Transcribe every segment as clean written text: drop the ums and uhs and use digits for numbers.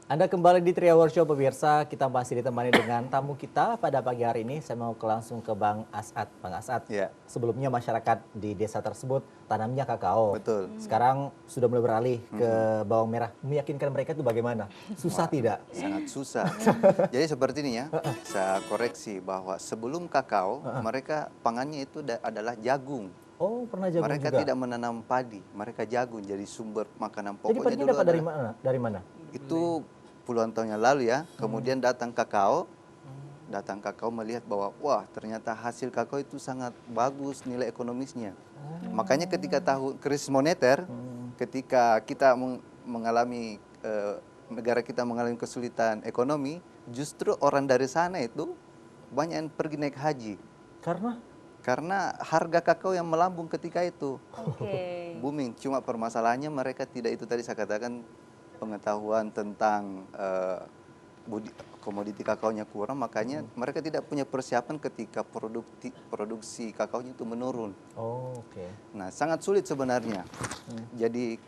Anda kembali di Tria Workshop pemirsa, kita masih ditemani dengan tamu kita pada pagi hari ini. Saya mau langsung ke Bang As'ad. Bang As'ad, Ya, sebelumnya masyarakat di desa tersebut tanamnya kakao. betul. Sekarang sudah mulai beralih ke bawang merah. Meyakinkan mereka itu bagaimana? Susah Wah, tidak? sangat susah. Jadi seperti ini ya, saya koreksi bahwa sebelum kakao, mereka pangannya itu adalah jagung. Oh, pernah jagung Mereka juga? tidak menanam padi, mereka jagung jadi sumber makanan Jadi pokoknya padinya dulu dapat dari adalah mana? Dari mana? itu puluhan tahun yang lalu ya. Kemudian datang kakao melihat bahwa wah ternyata hasil kakao itu sangat bagus nilai ekonomisnya. Makanya ketika tahun krisis moneter, ketika kita mengalami negara kita mengalami kesulitan ekonomi, justru orang dari sana itu banyak yang pergi naik haji Karena? karena harga kakao yang melambung ketika itu Oke. booming. Cuma permasalahannya mereka tidak itu tadi saya katakan pengetahuan tentang komoditi kakaonya kurang, makanya mereka tidak punya persiapan ketika produksi kakaonya itu menurun. Oh, oke. Nah, sangat sulit sebenarnya. Jadi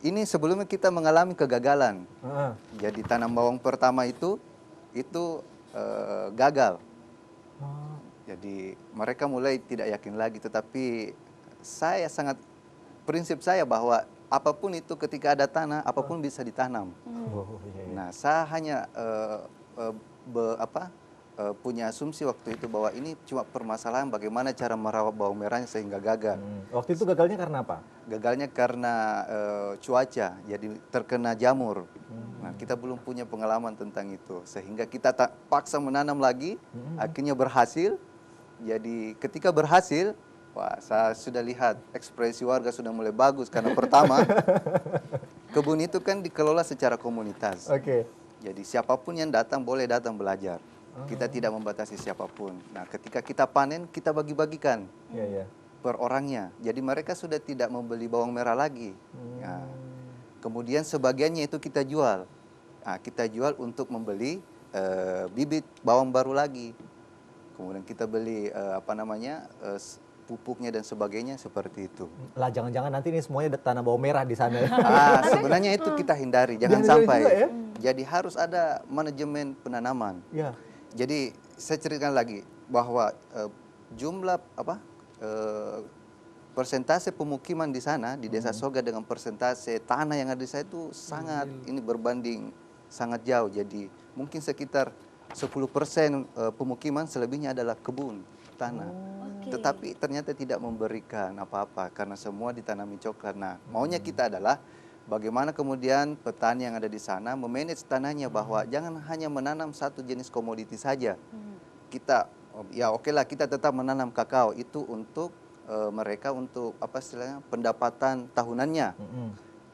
ini sebelumnya kita mengalami kegagalan. Heeh. Jadi tanam bawang pertama itu gagal. Oh, Jadi mereka mulai tidak yakin lagi. Tetapi prinsip saya bahwa apapun itu ketika ada tanah, apapun bisa ditanam. oh, iya, iya. Nah, saya hanya punya asumsi waktu itu bahwa ini cuma permasalahan bagaimana cara merawat bawang merahnya sehingga gagal. Waktu itu gagalnya karena apa? Gagalnya karena cuaca, jadi terkena jamur. Nah, kita belum punya pengalaman tentang itu, sehingga kita tak paksa menanam lagi, akhirnya berhasil. Jadi ketika berhasil, wah, saya sudah lihat ekspresi warga sudah mulai bagus karena pertama kebun itu kan dikelola secara komunitas. Oke. Jadi siapapun yang datang boleh datang belajar. Kita tidak membatasi siapapun. Nah, ketika kita panen, kita bagi-bagikan Iya, iya. per orangnya. Jadi mereka sudah tidak membeli bawang merah lagi. Nah, kemudian sebagiannya itu kita jual. Nah, kita jual untuk membeli bibit bawang baru lagi. Kemudian kita beli pupuknya dan sebagainya seperti itu. Lah jangan-jangan nanti ini semuanya tanah bawang merah di sana ya. Sebenarnya itu kita hindari, jangan Jangan sampai. juga ya? Jadi harus ada manajemen penanaman. Ya. Jadi saya ceritakan lagi bahwa jumlah persentase pemukiman di sana di Desa Soga dengan persentase tanah yang ada di sana itu sangat ini berbanding sangat jauh. Jadi mungkin sekitar 10% pemukiman, selebihnya adalah kebun tanah. Tetapi ternyata tidak memberikan apa-apa karena semua ditanami coklat. Nah, maunya kita adalah bagaimana kemudian petani yang ada di sana memanage tanahnya bahwa jangan hanya menanam satu jenis komoditi saja. Kita ya oke lah kita tetap menanam kakao itu untuk mereka untuk apa istilahnya pendapatan tahunannya.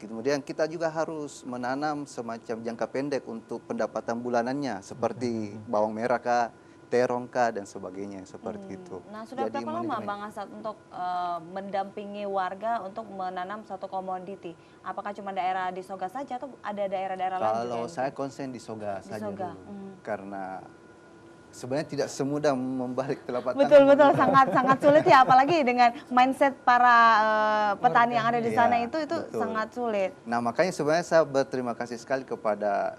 Kemudian kita juga harus menanam semacam jangka pendek untuk pendapatan bulanannya seperti bawang merah kah, terong kah dan sebagainya seperti itu. Nah, sudah Jadi berapa lama manajemen. Bang Asad untuk mendampingi warga untuk menanam satu komoditi? Apakah cuma daerah di Soga saja atau ada daerah-daerah lain juga Kalau yang saya konsen di Soga di saja Soga? dulu, karena sebenarnya tidak semudah membalik telapak tangan. Betul, sangat sulit ya, apalagi dengan mindset para petani yang ada di sana Iya, itu betul. sangat sulit. Nah, makanya sebenarnya saya berterima kasih sekali kepada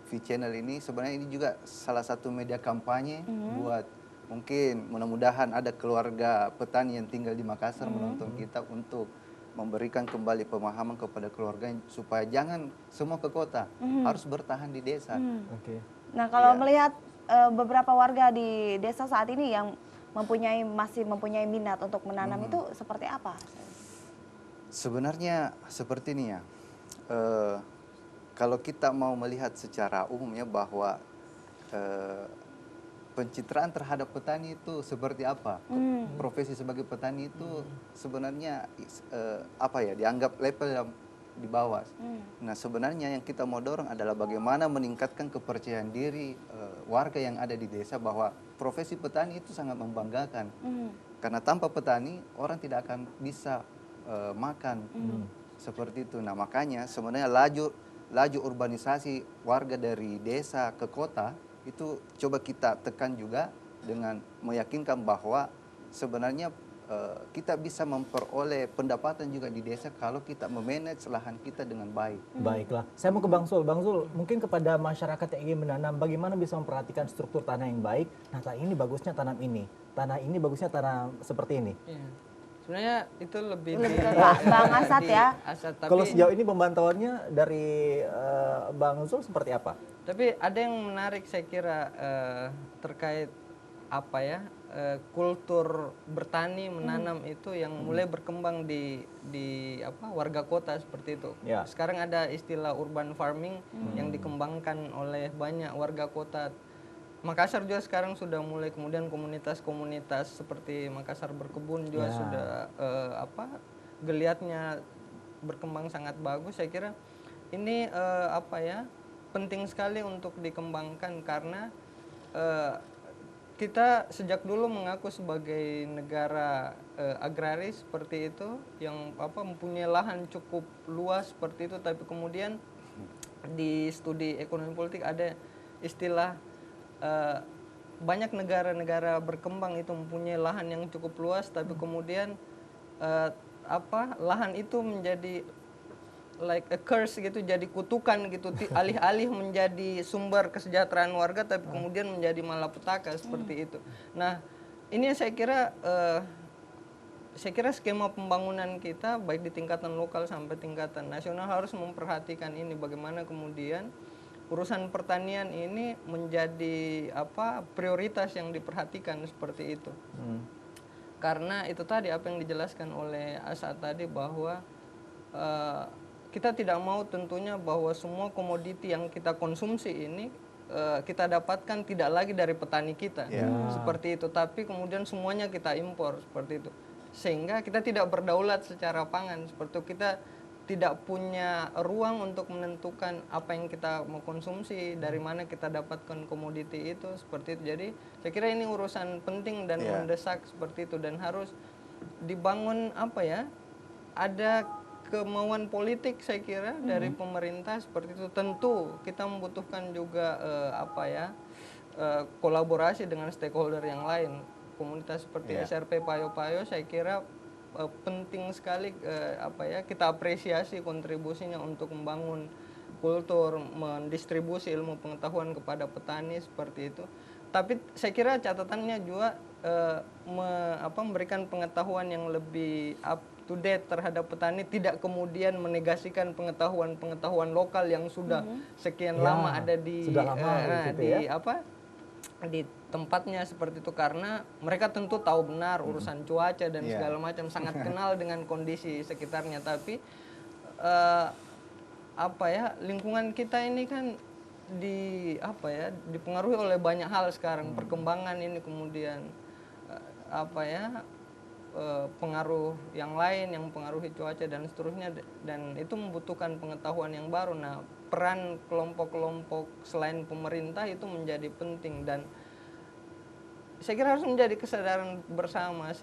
V-Channel ini. Sebenarnya ini juga salah satu media kampanye buat mungkin mudah-mudahan ada keluarga petani yang tinggal di Makassar menonton kita untuk memberikan kembali pemahaman kepada keluarga supaya jangan semua ke kota, harus bertahan di desa. Oke. Nah, kalau Iya. melihat beberapa warga di desa saat ini yang masih mempunyai minat untuk menanam itu seperti apa? Sebenarnya seperti ini ya, kalau kita mau melihat secara umumnya bahwa pencitraan terhadap petani itu seperti apa, profesi sebagai petani itu sebenarnya dianggap level yang di bawah. Nah, sebenarnya yang kita mau dorong adalah bagaimana meningkatkan kepercayaan diri warga yang ada di desa bahwa profesi petani itu sangat membanggakan. Karena tanpa petani orang tidak akan bisa makan seperti itu. Nah, makanya sebenarnya laju urbanisasi warga dari desa ke kota itu coba kita tekan juga dengan meyakinkan bahwa sebenarnya kita bisa memperoleh pendapatan juga di desa kalau kita memanage lahan kita dengan baik. Baiklah, saya mau ke Bang Sul. Bang Sul, mungkin kepada masyarakat yang ingin menanam, bagaimana bisa memperhatikan struktur tanah yang baik? Nah, tanah ini bagusnya tanam ini, tanah ini bagusnya tanam seperti ini. Iya. Sebenarnya itu lebih Lebih di ke Bang Asad di ya. Asad, Kalau tapi sejauh ini pemantauannya dari Bang Sul seperti apa? tapi ada yang menarik saya kira terkait apa ya kultur bertani menanam itu yang mulai berkembang di apa warga kota seperti itu. Ya. Sekarang ada istilah urban farming yang dikembangkan oleh banyak warga kota. Makassar juga sekarang sudah mulai, kemudian komunitas-komunitas seperti Makassar Berkebun juga Ya. sudah apa geliatnya berkembang sangat bagus. Saya kira ini apa ya penting sekali untuk dikembangkan karena kita sejak dulu mengaku sebagai negara agraris seperti itu yang apa mempunyai lahan cukup luas seperti itu, tapi kemudian di studi ekonomi politik ada istilah banyak negara-negara berkembang itu mempunyai lahan yang cukup luas, tapi kemudian apa lahan itu menjadi like a curse gitu, jadi kutukan gitu, alih-alih menjadi sumber kesejahteraan warga tapi kemudian menjadi malapetaka seperti itu. Nah, ini yang saya kira skema pembangunan kita baik di tingkatan lokal sampai tingkatan nasional harus memperhatikan ini, bagaimana kemudian urusan pertanian ini menjadi apa prioritas yang diperhatikan seperti itu. Karena itu tadi apa yang dijelaskan oleh Asad tadi bahwa kita tidak mau tentunya bahwa semua komoditi yang kita konsumsi ini kita dapatkan tidak lagi dari petani kita seperti itu, tapi kemudian semuanya kita impor seperti itu, sehingga kita tidak berdaulat secara pangan seperti itu. Kita tidak punya ruang untuk menentukan apa yang kita mau konsumsi, dari mana kita dapatkan komoditi itu seperti itu. Jadi saya kira ini urusan penting dan mendesak seperti itu, dan harus dibangun apa ya, ada kemauan politik saya kira dari pemerintah seperti itu. Tentu kita membutuhkan juga apa ya kolaborasi dengan stakeholder yang lain, komunitas seperti SRP Payo-Payo. Saya kira penting sekali apa ya kita apresiasi kontribusinya untuk membangun kultur, mendistribusi ilmu pengetahuan kepada petani seperti itu. Tapi saya kira catatannya juga memberikan pengetahuan yang lebih up to date terhadap petani, tidak kemudian menegasikan pengetahuan lokal yang sudah sekian lama ada di sudah lama gitu ya. di tempatnya seperti itu, karena mereka tentu tahu benar urusan cuaca dan segala macam, sangat kenal dengan kondisi sekitarnya. Tapi apa ya lingkungan kita ini kan dipengaruhi oleh banyak hal sekarang, perkembangan ini, kemudian apa ya pengaruh yang lain yang mempengaruhi cuaca dan seterusnya, dan itu membutuhkan pengetahuan yang baru. Nah, peran kelompok-kelompok selain pemerintah itu menjadi penting, dan saya kira harus menjadi kesadaran bersama.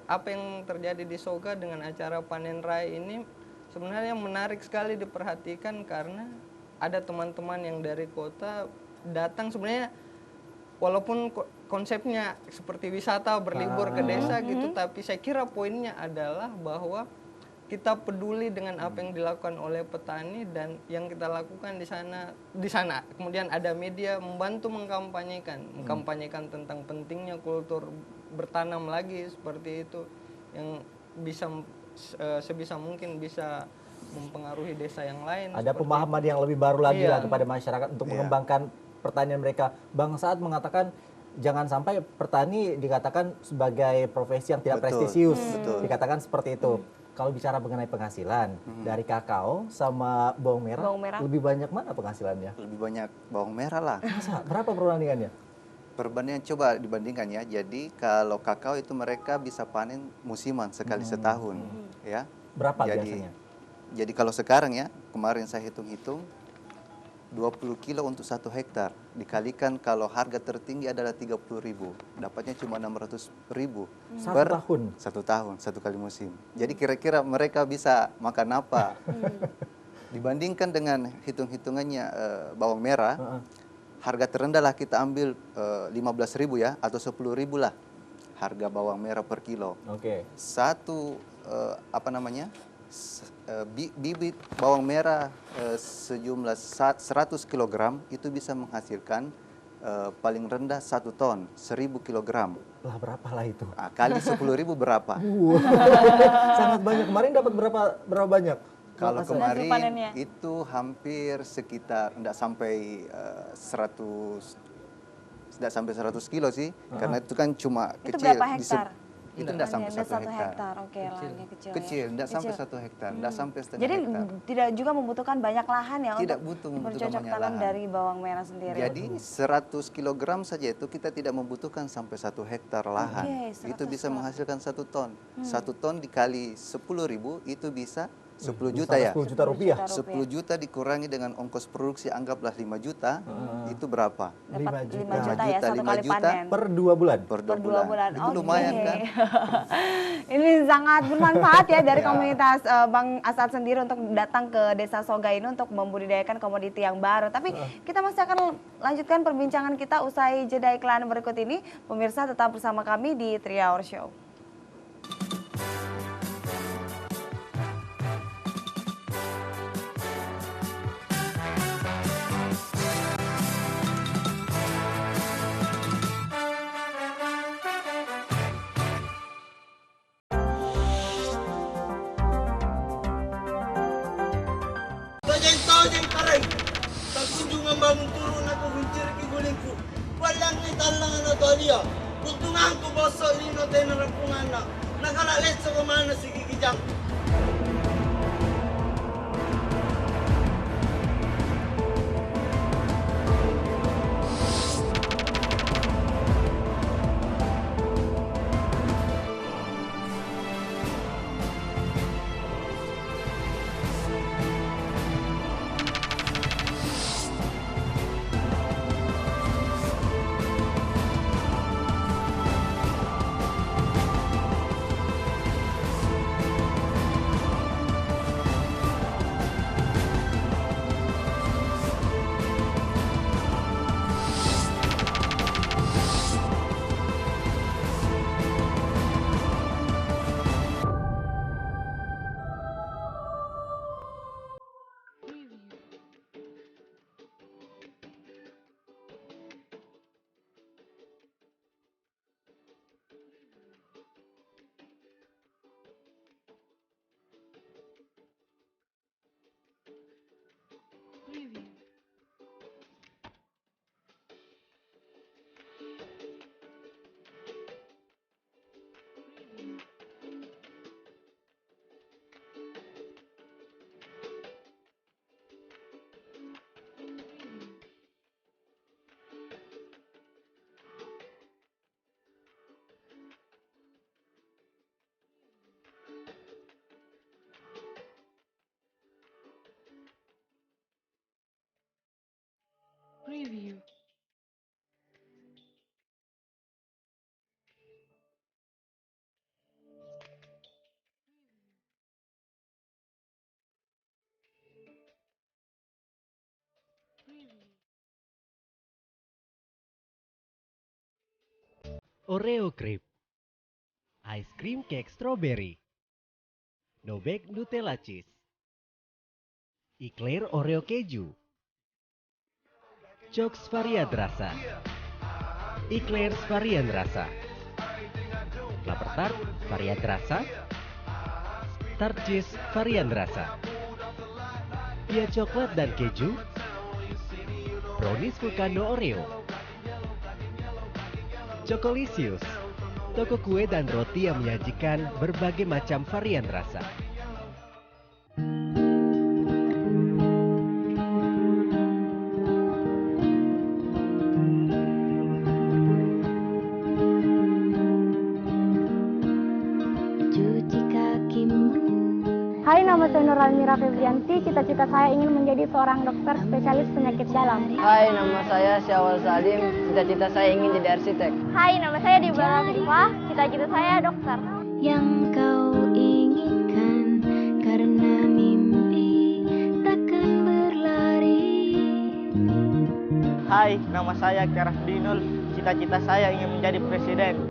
Apa yang terjadi di Soga dengan acara panen raya ini sebenarnya menarik sekali diperhatikan, karena ada teman-teman yang dari kota datang, sebenarnya walaupun konsepnya seperti wisata berlibur ke desa gitu, tapi saya kira poinnya adalah bahwa kita peduli dengan apa yang dilakukan oleh petani, dan yang kita lakukan di sana kemudian ada media membantu mengkampanyekan tentang pentingnya kultur bertanam lagi seperti itu, yang bisa sebisa mungkin bisa mempengaruhi desa yang lain. Ada pemahaman yang lebih baru lagi lah kepada masyarakat untuk mengembangkan pertanian mereka. Bang Saad mengatakan jangan sampai petani dikatakan sebagai profesi yang tidak prestisius, dikatakan seperti itu. Kalau bicara mengenai penghasilan dari kakao sama bawang merah, lebih banyak mana penghasilannya? Lebih banyak bawang merah lah. Masa? Berapa perbandingannya? Perbandingan coba dibandingkan ya. Jadi kalau kakao itu mereka bisa panen musiman sekali setahun, ya. Berapa biasanya? Jadi kalau sekarang ya, kemarin saya hitung-hitung 20 kilo untuk 1 hektar, dikalikan kalau harga tertinggi adalah 30.000, dapatnya cuma 600.000 satu tahun, satu kali musim. Jadi kira-kira mereka bisa makan apa? Dibandingkan dengan hitung-hitungannya bawang merah, harga terendah lah kita ambil 15.000 ya, atau 10.000 lah harga bawang merah per kilo. Oke. Satu bibit bawang merah sejumlah 100 kg itu bisa menghasilkan paling rendah 1 ton, 1000 kg. Lah berapa lah itu? Nah, kali 10.000 berapa? Sangat banyak. Kemarin dapat berapa banyak? Kalau Hasil kemarin panennya? itu hampir sekitar tidak sampai 100 kilo sih, karena itu kan cuma Itu kecil. berapa hektar? Itu tidak sampai Hanya 1 hektar. hektar. Oke, lahannya kecil. Kecil, Ya. tidak sampai 1 hektar, tidak sampai setengah Jadi hektar. tidak juga membutuhkan banyak lahan ya Tidak untuk butuh membutuhkan bercocok banyak tanam lahan. dari bawang merah sendiri. Jadi 100 kg saja itu kita tidak membutuhkan sampai 1 hektar lahan. Oke, 100 Itu bisa ton. menghasilkan 1 ton. 1 ton dikali 10.000 itu bisa 10 juta Sampai ya. 10 juta rupiah. 10 juta dikurangi dengan ongkos produksi anggaplah 5 juta, itu berapa? Dapat 5 5 juta ya satu 5 kali juta panen. Per 2 bulan. Per Per 2 bulan. Itu lumayan Oke. kan? Ini sangat bermanfaat ya dari Ya. komunitas Bang Asad sendiri untuk datang ke Desa Soga ini untuk membudidayakan komoditi yang baru. Tapi kita masih akan lanjutkan perbincangan kita usai jeda iklan berikut ini. Pemirsa tetap bersama kami di 3 Hour Show. Tojeng kareng, tak kunjung membangun turun aku menciri ke gulingku. Walang ni talangan na dia. Kuntungan ko boso lino tayo na rampungan na. Nakalalit sa kumana si Kikijang. Preview. Oreo Crepe, Ice Cream Cake Strawberry, No Bake Nutella Cheese, Eclair Oreo Keju, Chocs varian rasa, Eclairs varian rasa, Clapper Tart varian rasa, Tart Cheese varian rasa, Pia coklat dan keju, Brownies Vulcano Oreo, Chocolisius, toko kue dan roti yang menyajikan berbagai macam varian rasa. Cuci kakimu. Hai, nama saya Nur Almira Febrianti. Cita-cita saya ingin menjadi seorang dokter spesialis penyakit dalam. Hai, nama saya Syawal Salim. Cita-cita saya ingin jadi arsitek. Hai, nama saya Dibara Filipah. Cita-cita saya dokter. Yang kau inginkan karena mimpi takkan berlari. Hai, nama saya Keraf Dinul. Cita-cita saya ingin menjadi presiden.